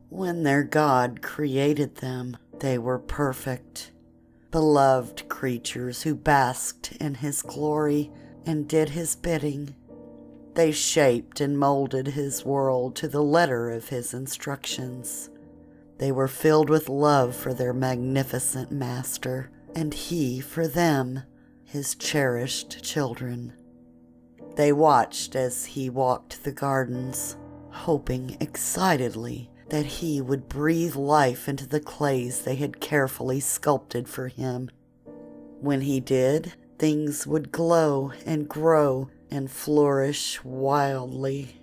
When their God created them, they were perfect, beloved creatures who basked in his glory and did his bidding. They shaped and molded his world to the letter of his instructions. They were filled with love for their magnificent master, and he for them, his cherished children. They watched as he walked the gardens, hoping excitedly that he would breathe life into the clays they had carefully sculpted for him. When he did, things would glow and grow and flourish wildly.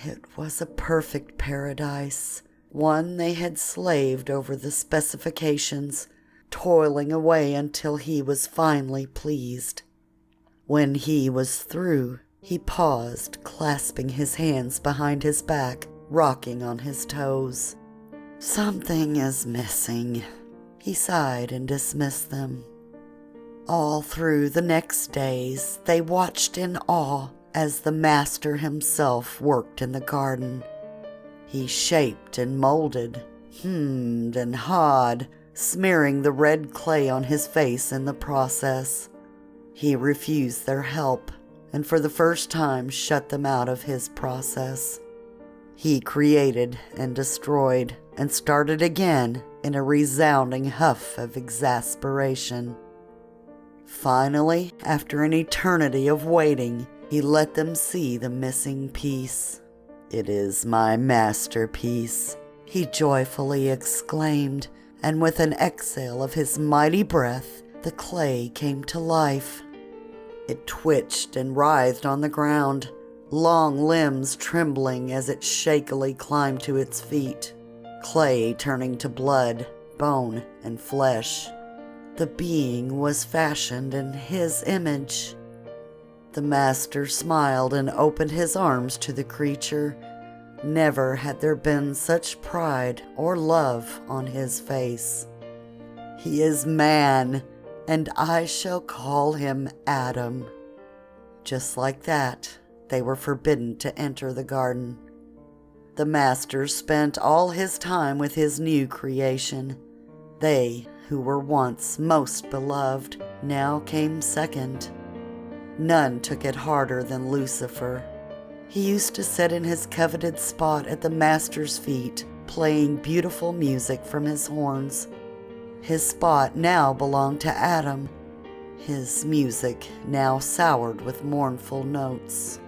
It was a perfect paradise, one they had slaved over the specifications, toiling away until he was finally pleased. When he was through, he paused, clasping his hands behind his back, rocking on his toes. "Something is missing," he sighed and dismissed them. All through the next days, they watched in awe as the master himself worked in the garden. He shaped and molded, hemmed and hawed, smearing the red clay on his face in the process. He refused their help, and for the first time shut them out of his process. He created and destroyed, and started again in a resounding huff of exasperation. Finally, after an eternity of waiting, he let them see the missing piece. "It is my masterpiece," he joyfully exclaimed, and with an exhale of his mighty breath, the clay came to life. It twitched and writhed on the ground, long limbs trembling as it shakily climbed to its feet, clay turning to blood, bone, and flesh. The being was fashioned in his image. The master smiled and opened his arms to the creature. Never had there been such pride or love on his face. "He is man, and I shall call him Adam." Just like that, they were forbidden to enter the garden. The master spent all his time with his new creation. They, who were once most beloved, now came second. None took it harder than Lucifer. He used to sit in his coveted spot at the master's feet, playing beautiful music from his horns. His spot now belonged to Adam. His music now soured with mournful notes.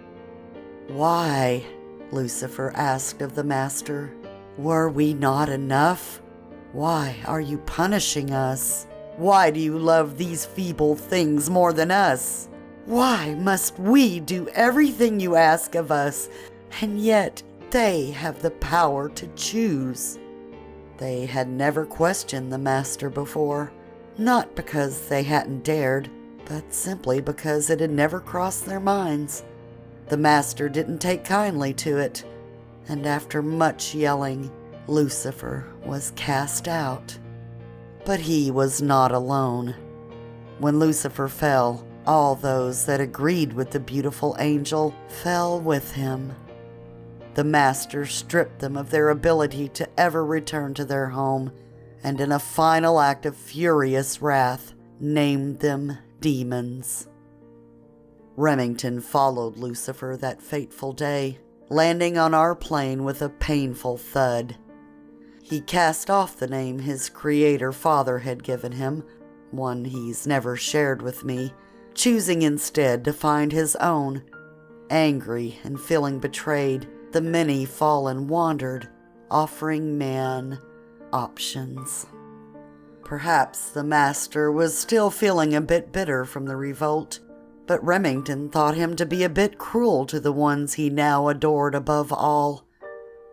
"Why?" Lucifer asked of the master. "Were we not enough? Why are you punishing us? Why do you love these feeble things more than us? Why must we do everything you ask of us, and yet they have the power to choose?" They had never questioned the master before, not because they hadn't dared, but simply because it had never crossed their minds. The master didn't take kindly to it, and after much yelling, Lucifer was cast out. But he was not alone. When Lucifer fell, all those that agreed with the beautiful angel fell with him. The master stripped them of their ability to ever return to their home, and in a final act of furious wrath, named them demons. Remington followed Lucifer that fateful day, landing on our plane with a painful thud. He cast off the name his creator father had given him, one he's never shared with me, choosing instead to find his own. Angry and feeling betrayed, the many fallen wandered, offering man options. Perhaps the master was still feeling a bit bitter from the revolt, but Remington thought him to be a bit cruel to the ones he now adored above all.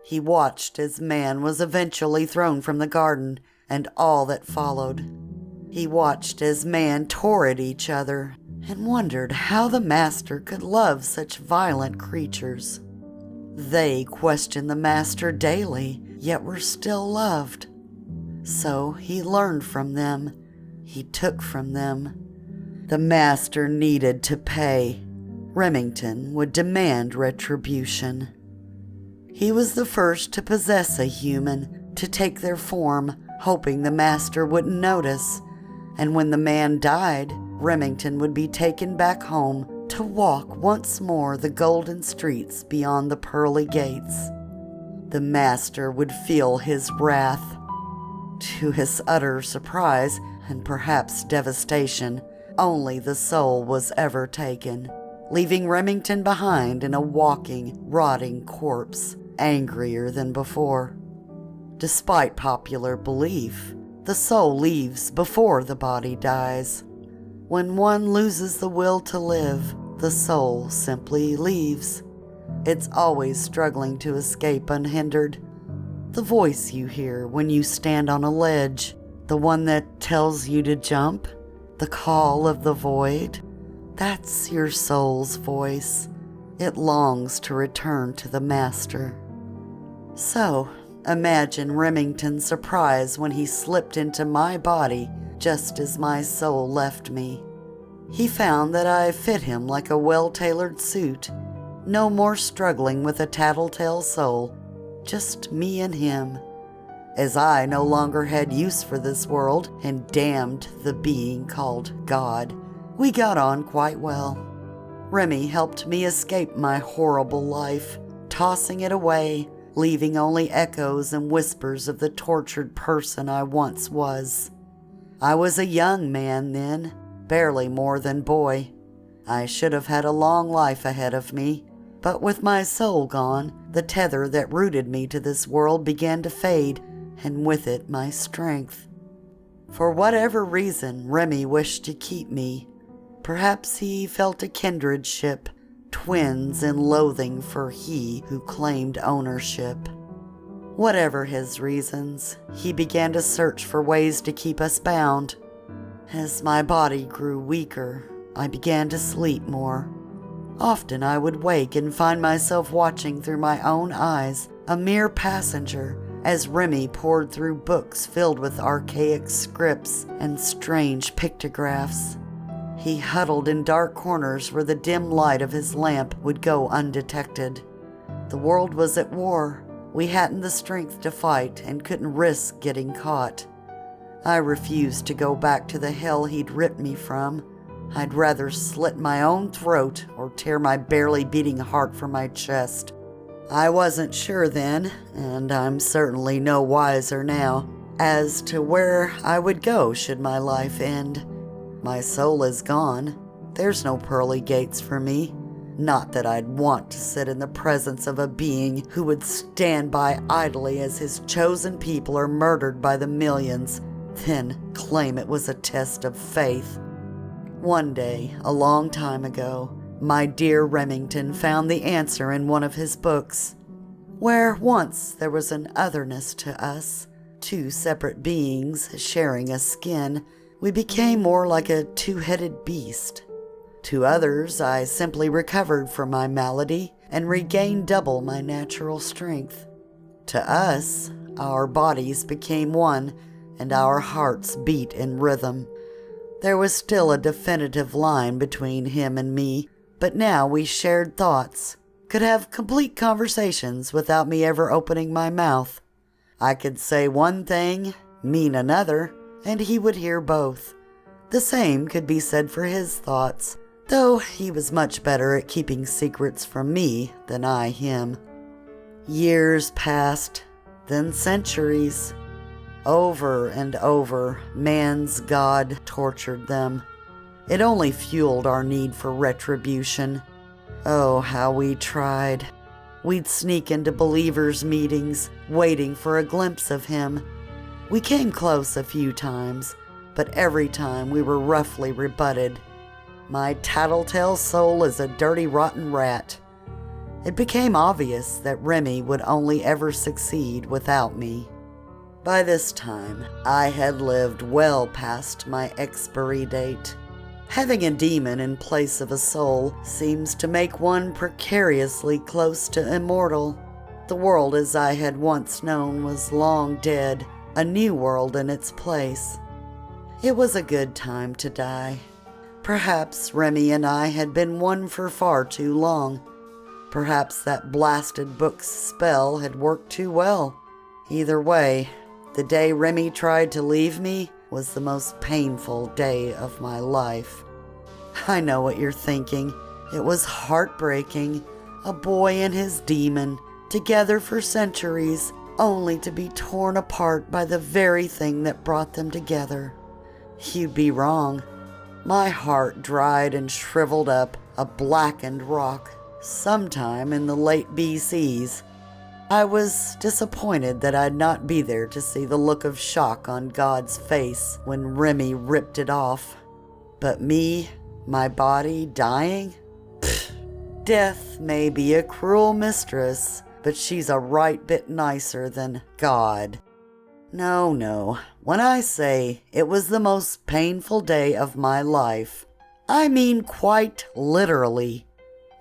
He watched as man was eventually thrown from the garden and all that followed. He watched as man tore at each other and wondered how the master could love such violent creatures. They questioned the master daily, yet were still loved. So he learned from them. He took from them. The master needed to pay. Remington would demand retribution. He was the first to possess a human, to take their form, hoping the master wouldn't notice. And when the man died, Remington would be taken back home to walk once more the golden streets beyond the pearly gates. The master would feel his wrath. To his utter surprise, and perhaps devastation, only the soul was ever taken, leaving Remington behind in a walking, rotting corpse, angrier than before. Despite popular belief, the soul leaves before the body dies. When one loses the will to live, the soul simply leaves. It's always struggling to escape unhindered. The voice you hear when you stand on a ledge, the one that tells you to jump, the call of the void, that's your soul's voice. It longs to return to the master. So, imagine Remington's surprise when he slipped into my body just as my soul left me. He found that I fit him like a well-tailored suit. No more struggling with a tattletale soul, just me and him. As I no longer had use for this world and damned the being called God, we got on quite well. Remy helped me escape my horrible life, tossing it away, leaving only echoes and whispers of the tortured person I once was. I was a young man then, barely more than boy. I should have had a long life ahead of me, but with my soul gone, the tether that rooted me to this world began to fade, and with it my strength. For whatever reason, Remy wished to keep me. Perhaps he felt a kindredship, twins in loathing for he who claimed ownership. Whatever his reasons, he began to search for ways to keep us bound. As my body grew weaker, I began to sleep more. Often I would wake and find myself watching through my own eyes, a mere passenger, as Remy poured through books filled with archaic scripts and strange pictographs. He huddled in dark corners where the dim light of his lamp would go undetected. The world was at war. We hadn't the strength to fight and couldn't risk getting caught. I refused to go back to the hell he'd ripped me from. I'd rather slit my own throat or tear my barely beating heart from my chest. I wasn't sure then, and I'm certainly no wiser now, as to where I would go should my life end. My soul is gone. There's no pearly gates for me. Not that I'd want to sit in the presence of a being who would stand by idly as his chosen people are murdered by the millions, then claim it was a test of faith. One day, a long time ago, my dear Remington found the answer in one of his books. Where once there was an otherness to us, two separate beings sharing a skin, we became more like a two-headed beast. To others, I simply recovered from my malady and regained double my natural strength. To us, our bodies became one and our hearts beat in rhythm. There was still a definitive line between him and me, but now we shared thoughts, could have complete conversations without me ever opening my mouth. I could say one thing, mean another, and he would hear both. The same could be said for his thoughts, though he was much better at keeping secrets from me than I him. Years passed, then centuries. Over and over, man's God tortured them. It only fueled our need for retribution. Oh, how we tried. We'd sneak into believers' meetings, waiting for a glimpse of him. We came close a few times, but every time we were roughly rebutted. My tattletale soul is a dirty, rotten rat. It became obvious that Remy would only ever succeed without me. By this time, I had lived well past my expiry date. Having a demon in place of a soul seems to make one precariously close to immortal. The world as I had once known was long dead, a new world in its place. It was a good time to die. Perhaps Remy and I had been one for far too long. Perhaps that blasted book's spell had worked too well. Either way, the day Remy tried to leave me was the most painful day of my life. I know what you're thinking. It was heartbreaking. A boy and his demon, together for centuries, only to be torn apart by the very thing that brought them together. You'd be wrong. My heart dried and shriveled up, a blackened rock, sometime in the late BCs. I was disappointed that I'd not be there to see the look of shock on God's face when Remy ripped it off. But me, my body dying? Pfft. Death may be a cruel mistress, but she's a right bit nicer than God. No. When I say it was the most painful day of my life, I mean quite literally.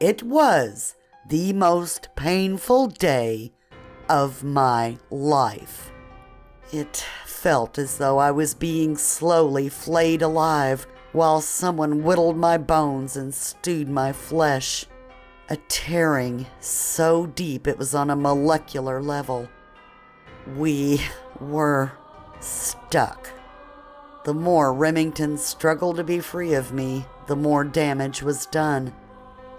It was the most painful day of my life. It felt as though I was being slowly flayed alive while someone whittled my bones and stewed my flesh. A tearing so deep it was on a molecular level. We were stuck. The more Remington struggled to be free of me, the more damage was done.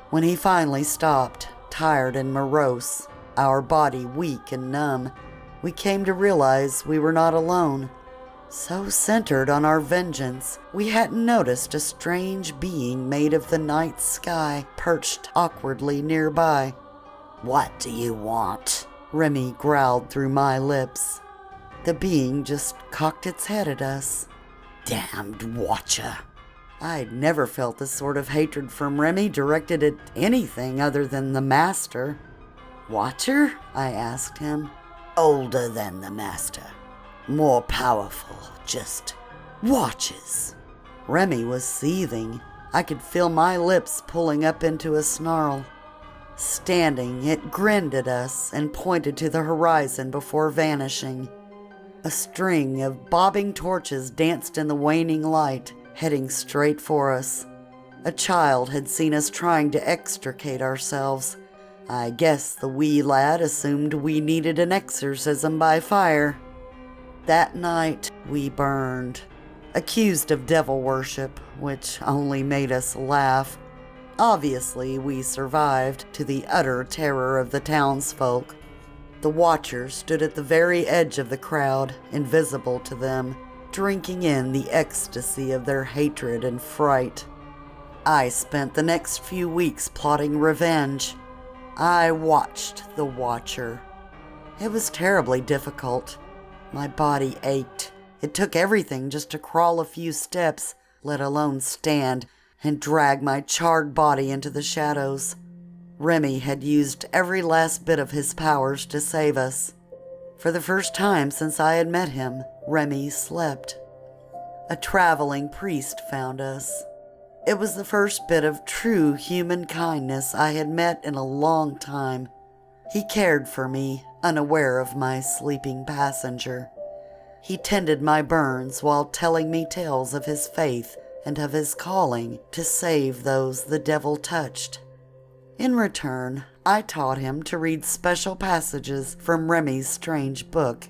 When he finally stopped, tired and morose, our body weak and numb, we came to realize we were not alone. So centered on our vengeance, we hadn't noticed a strange being made of the night sky perched awkwardly nearby. "What do you want?" Remy growled through my lips. The being just cocked its head at us. "Damned watcher." I'd never felt the sort of hatred from Remy directed at anything other than the master. "Watcher?" I asked him. "Older than the master. More powerful, just watches." Remy was seething. I could feel my lips pulling up into a snarl. Standing, it grinned at us and pointed to the horizon before vanishing. A string of bobbing torches danced in the waning light, heading straight for us. A child had seen us trying to extricate ourselves. I guess the wee lad assumed we needed an exorcism by fire. That night, we burned, accused of devil worship, which only made us laugh. Obviously, we survived, to the utter terror of the townsfolk. The watchers stood at the very edge of the crowd, invisible to them, drinking in the ecstasy of their hatred and fright. I spent the next few weeks plotting revenge. I watched the watcher. It was terribly difficult. My body ached. It took everything just to crawl a few steps, let alone stand, and drag my charred body into the shadows. Remy had used every last bit of his powers to save us. For the first time since I had met him, Remy slept. A traveling priest found us. It was the first bit of true human kindness I had met in a long time. He cared for me, unaware of my sleeping passenger. He tended my burns while telling me tales of his faith and of his calling to save those the devil touched. In return, I taught him to read special passages from Remy's strange book.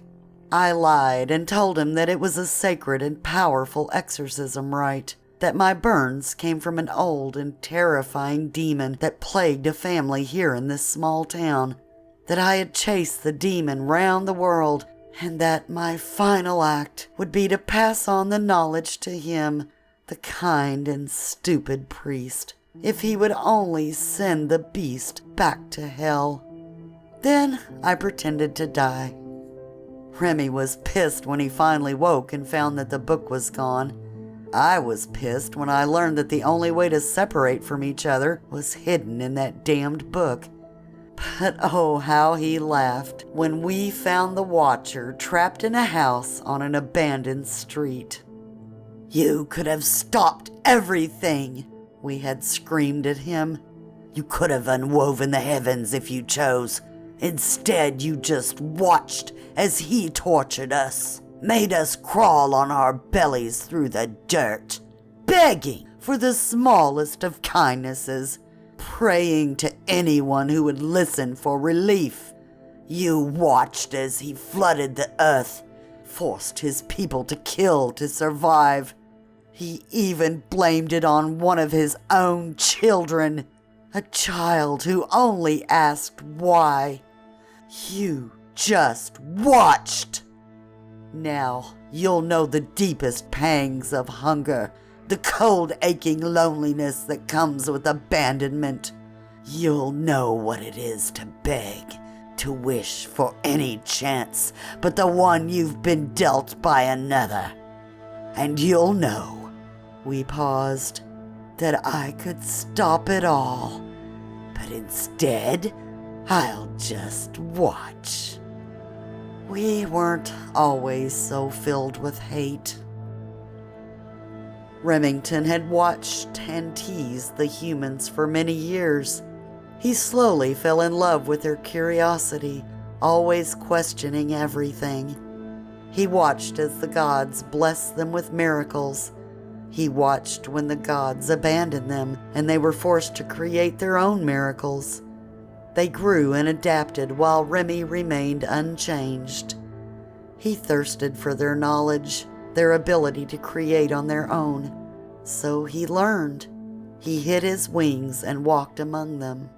I lied and told him that it was a sacred and powerful exorcism rite, that my burns came from an old and terrifying demon that plagued a family here in this small town, that I had chased the demon round the world, and that my final act would be to pass on the knowledge to him, the kind and stupid priest, if he would only send the beast back to hell. Then I pretended to die. Remy was pissed when he finally woke and found that the book was gone. I was pissed when I learned that the only way to separate from each other was hidden in that damned book. But oh, how he laughed when we found the watcher trapped in a house on an abandoned street. "You could have stopped everything," we had screamed at him. "You could have unwoven the heavens if you chose. Instead, you just watched as he tortured us, made us crawl on our bellies through the dirt, begging for the smallest of kindnesses. praying to anyone who would listen for relief. You watched as he flooded the earth, forced his people to kill to survive. He even blamed it on one of his own children, a child who only asked why. You just watched. Now you'll know the deepest pangs of hunger, the cold, aching loneliness that comes with abandonment. You'll know what it is to beg, to wish for any chance but the one you've been dealt by another. And you'll know, we paused, that I could stop it all. But instead, I'll just watch. We weren't always so filled with hate. Remington had watched and teased the humans for many years. He slowly fell in love with their curiosity, always questioning everything. He watched as the gods blessed them with miracles. He watched when the gods abandoned them and they were forced to create their own miracles. They grew and adapted while Remy remained unchanged. He thirsted for their knowledge, their ability to create on their own. So he learned. He hid his wings and walked among them.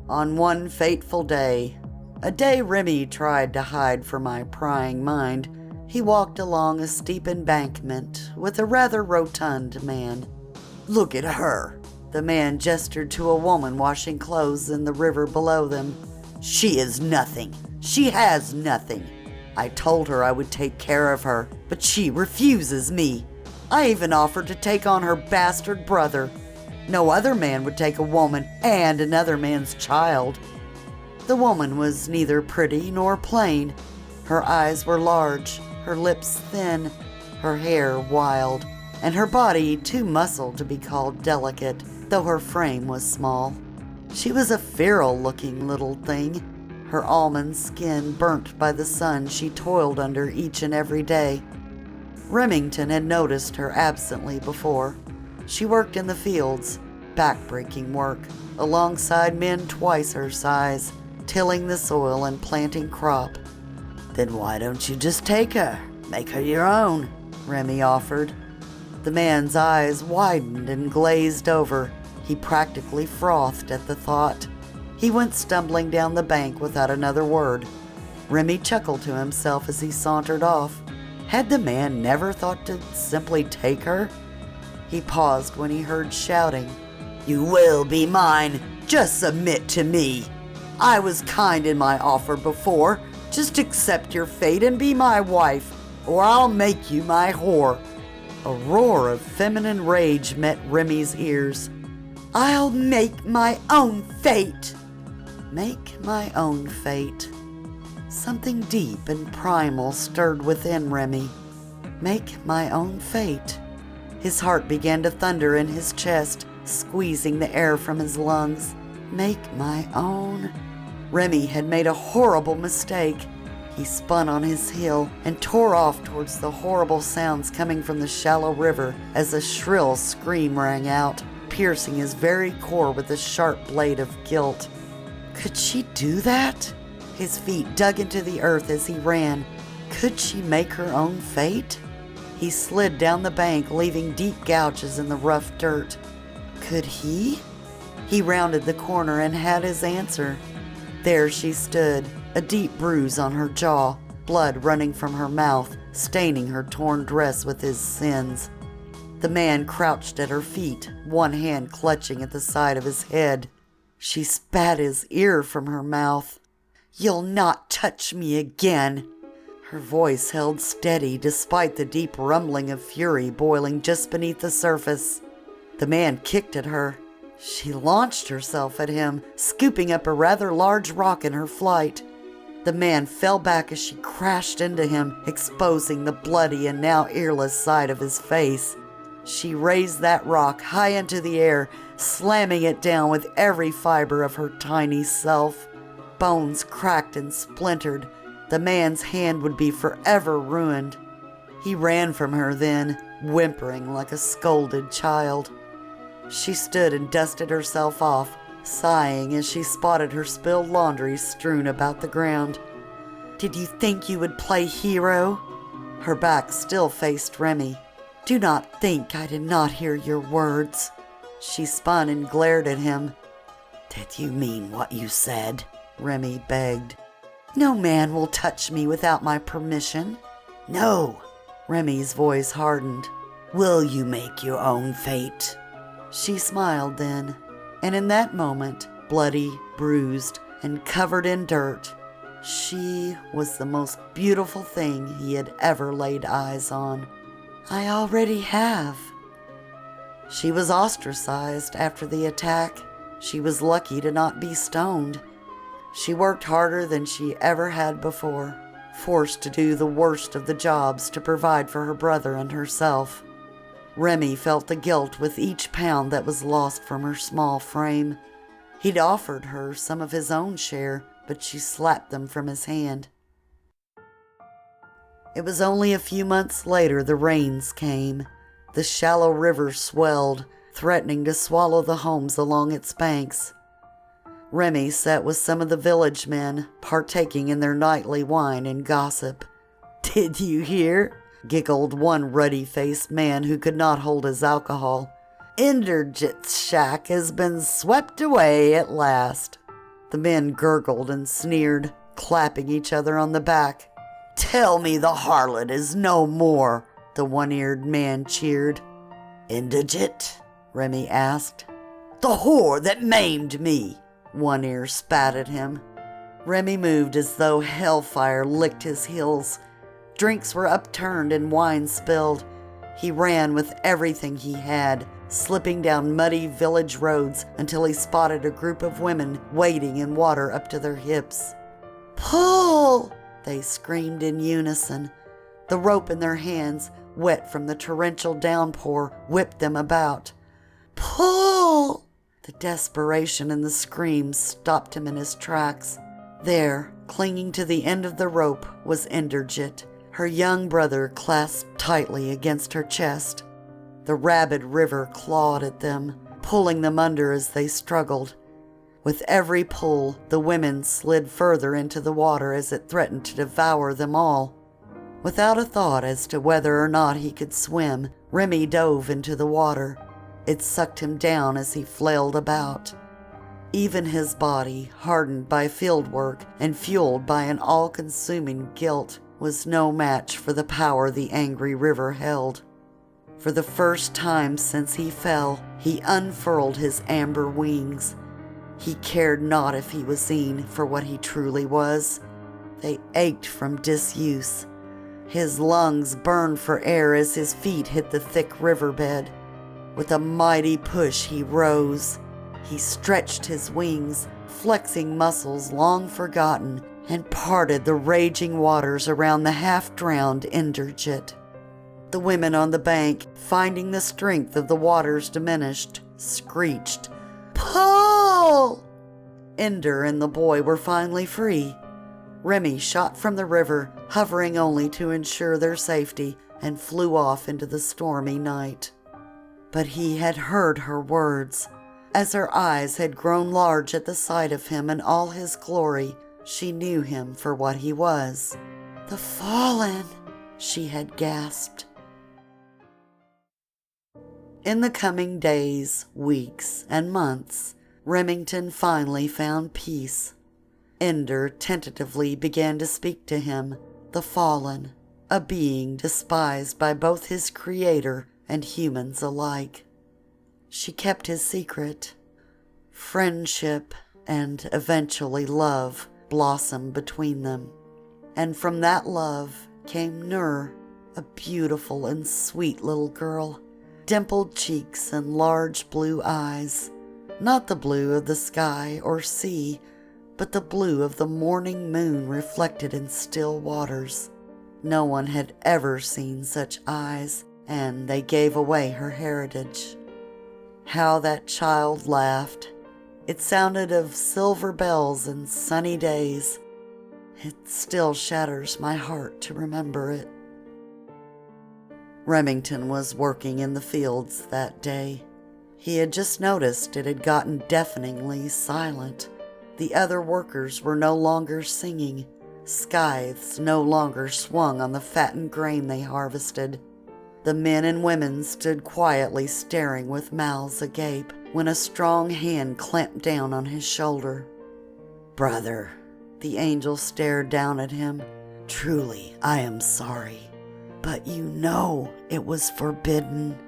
On one fateful day, a day Remy tried to hide from my prying mind, he walked along a steep embankment with a rather rotund man. "Look at her." The man gestured to a woman washing clothes in the river below them. "She is nothing. She has nothing. I told her I would take care of her, but she refuses me. I even offered to take on her bastard brother. No other man would take a woman and another man's child." The woman was neither pretty nor plain. Her eyes were large, her lips thin, her hair wild, and her body too muscled to be called delicate, though her frame was small. She was a feral-looking little thing, her almond skin burnt by the sun she toiled under each and every day. Remington had noticed her absently before. She worked in the fields, back-breaking work, alongside men twice her size, tilling the soil and planting crop. "Then why don't you just take her? Make her your own," Remy offered. The man's eyes widened and glazed over. He practically frothed at the thought. He went stumbling down the bank without another word. Remy chuckled to himself as he sauntered off. Had the man never thought to simply take her? He paused when he heard shouting. "You will be mine. Just submit to me. I was kind in my offer before. Just accept your fate and be my wife, or I'll make you my whore." A roar of feminine rage met Remy's ears. "I'll make my own fate." Make my own fate. Something deep and primal stirred within Remy. Make my own fate. His heart began to thunder in his chest, squeezing the air from his lungs. Make my own. Remy had made a horrible mistake. He spun on his heel and tore off towards the horrible sounds coming from the shallow river as a shrill scream rang out, piercing his very core with a sharp blade of guilt. Could she do that? His feet dug into the earth as he ran. Could she make her own fate? He slid down the bank, leaving deep gouges in the rough dirt. Could he? He rounded the corner and had his answer. There she stood, a deep bruise on her jaw, blood running from her mouth, staining her torn dress with his sins. The man crouched at her feet, one hand clutching at the side of his head. She spat his ear from her mouth. "You'll not touch me again." Her voice held steady despite the deep rumbling of fury boiling just beneath the surface. The man kicked at her. She launched herself at him, scooping up a rather large rock in her flight. The man fell back as she crashed into him, exposing the bloody and now earless side of his face. She raised that rock high into the air, slamming it down with every fiber of her tiny self. Bones cracked and splintered. The man's hand would be forever ruined. He ran from her then, whimpering like a scolded child. She stood and dusted herself off, sighing as she spotted her spilled laundry strewn about the ground. "Did you think you would play hero?" Her back still faced Remy. "Do not think I did not hear your words." She spun and glared at him. "Did you mean what you said?" Remy begged. "No man will touch me without my permission." "No." Remy's voice hardened. "Will you make your own fate?" She smiled then, and in that moment, bloody, bruised, and covered in dirt, she was the most beautiful thing he had ever laid eyes on. "I already have." She was ostracized after the attack. She was lucky to not be stoned. She worked harder than she ever had before, forced to do the worst of the jobs to provide for her brother and herself. Remy felt the guilt with each pound that was lost from her small frame. He'd offered her some of his own share, but she slapped them from his hand. It was only a few months later the rains came. The shallow river swelled, threatening to swallow the homes along its banks. Remy sat with some of the village men, partaking in their nightly wine and gossip. "Did you hear?" giggled one ruddy-faced man who could not hold his alcohol. "Inderjit's shack has been swept away at last." The men gurgled and sneered, clapping each other on the back. "Tell me the harlot is no more," the one-eared man cheered. "Inderjit?" Remy asked. "The whore that maimed me," One Ear spat at him. Remy moved as though hellfire licked his heels. Drinks were upturned and wine spilled. He ran with everything he had, slipping down muddy village roads until he spotted a group of women wading in water up to their hips. "Pull!" they screamed in unison. The rope in their hands, wet from the torrential downpour, whipped them about. "Pull!" The desperation in the screams stopped him in his tracks. There, clinging to the end of the rope, was Inderjit, her young brother clasped tightly against her chest. The rabid river clawed at them, pulling them under as they struggled. With every pull, the women slid further into the water as it threatened to devour them all. Without a thought as to whether or not he could swim, Remy dove into the water. It sucked him down as he flailed about. Even his body, hardened by field work and fueled by an all-consuming guilt, was no match for the power the angry river held. For the first time since he fell, he unfurled his amber wings. He cared not if he was seen for what he truly was. They ached from disuse. His lungs burned for air as his feet hit the thick riverbed. With a mighty push he rose. He stretched his wings, flexing muscles long forgotten, and parted the raging waters around the half-drowned Inderjit. The women on the bank, finding the strength of the waters diminished, screeched, "Pull!" Ender and the boy were finally free. Remy shot from the river, hovering only to ensure their safety, and flew off into the stormy night. But he had heard her words. As her eyes had grown large at the sight of him in all his glory, she knew him for what he was. "The Fallen," she had gasped. In the coming days, weeks, and months, Remington finally found peace. Ender tentatively began to speak to him, the Fallen, a being despised by both his creator and humans alike. She kept his secret. Friendship and eventually love blossomed between them. And from that love came Nur, a beautiful and sweet little girl, dimpled cheeks and large blue eyes. Not the blue of the sky or sea, but the blue of the morning moon reflected in still waters. No one had ever seen such eyes, and they gave away her heritage. How that child laughed. It sounded of silver bells and sunny days. It still shatters my heart to remember it. Remington was working in the fields that day. He had just noticed it had gotten deafeningly silent. The other workers were no longer singing. Scythes no longer swung on the fattened grain they harvested. The men and women stood quietly staring with mouths agape when a strong hand clamped down on his shoulder. "Brother," the angel stared down at him. "Truly, I am sorry. But you know it was forbidden."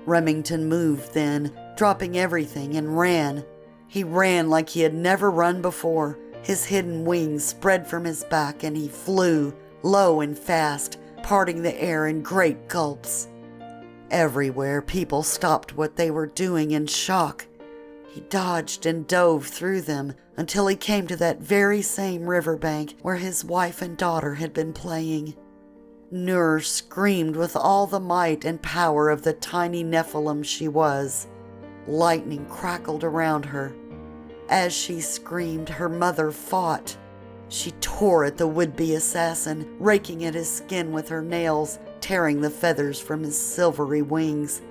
Remington moved then, dropping everything, and ran. He ran like he had never run before. His hidden wings spread from his back, and he flew, low and fast, parting the air in great gulps. Everywhere, people stopped what they were doing in shock. He dodged and dove through them until he came to that very same riverbank where his wife and daughter had been playing. Nur screamed with all the might and power of the tiny Nephilim she was. Lightning crackled around her. As she screamed, her mother fought. She tore at the would-be assassin, raking at his skin with her nails, tearing the feathers from his silvery wings.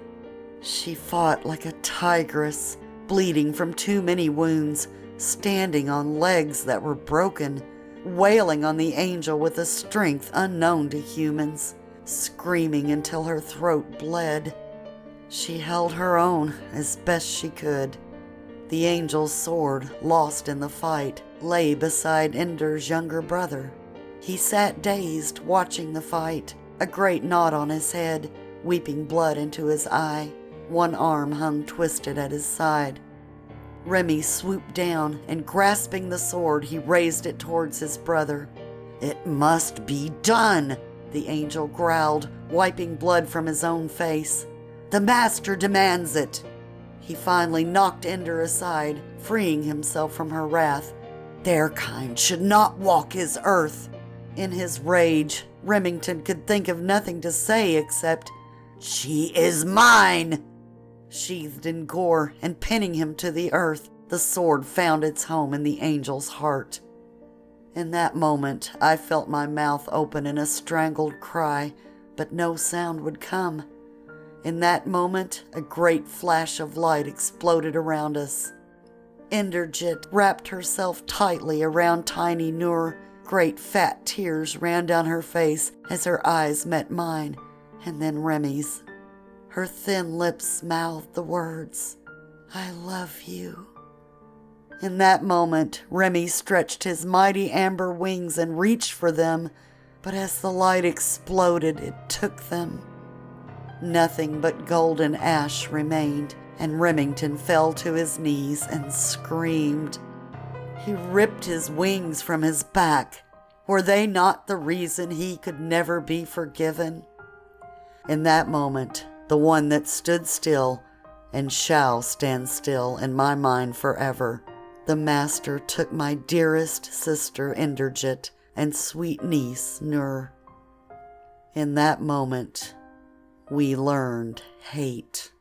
She fought like a tigress, bleeding from too many wounds, standing on legs that were broken, wailing on the angel with a strength unknown to humans, screaming until her throat bled. She held her own as best she could. The angel's sword, lost in the fight, lay beside Ender's younger brother. He sat dazed, watching the fight, a great knot on his head, weeping blood into his eye. One arm hung twisted at his side. Remy swooped down, and grasping the sword, he raised it towards his brother. "It must be done," the angel growled, wiping blood from his own face. "The master demands it." He finally knocked Ender aside, freeing himself from her wrath. "Their kind should not walk his earth." In his rage, Remington could think of nothing to say except, "She is mine!" Sheathed in gore and pinning him to the earth, the sword found its home in the angel's heart. In that moment, I felt my mouth open in a strangled cry, but no sound would come. In that moment, a great flash of light exploded around us. Inderjit wrapped herself tightly around tiny Nur. Great fat tears ran down her face as her eyes met mine, and then Remy's. Her thin lips mouthed the words, "I love you." In that moment, Remy stretched his mighty amber wings and reached for them, but as the light exploded, it took them. Nothing but golden ash remained, and Remington fell to his knees and screamed. He ripped his wings from his back. Were they not the reason he could never be forgiven? In that moment, the one that stood still and shall stand still in my mind forever, the master took my dearest sister Inderjit and sweet niece Nur. In that moment, we learned hate.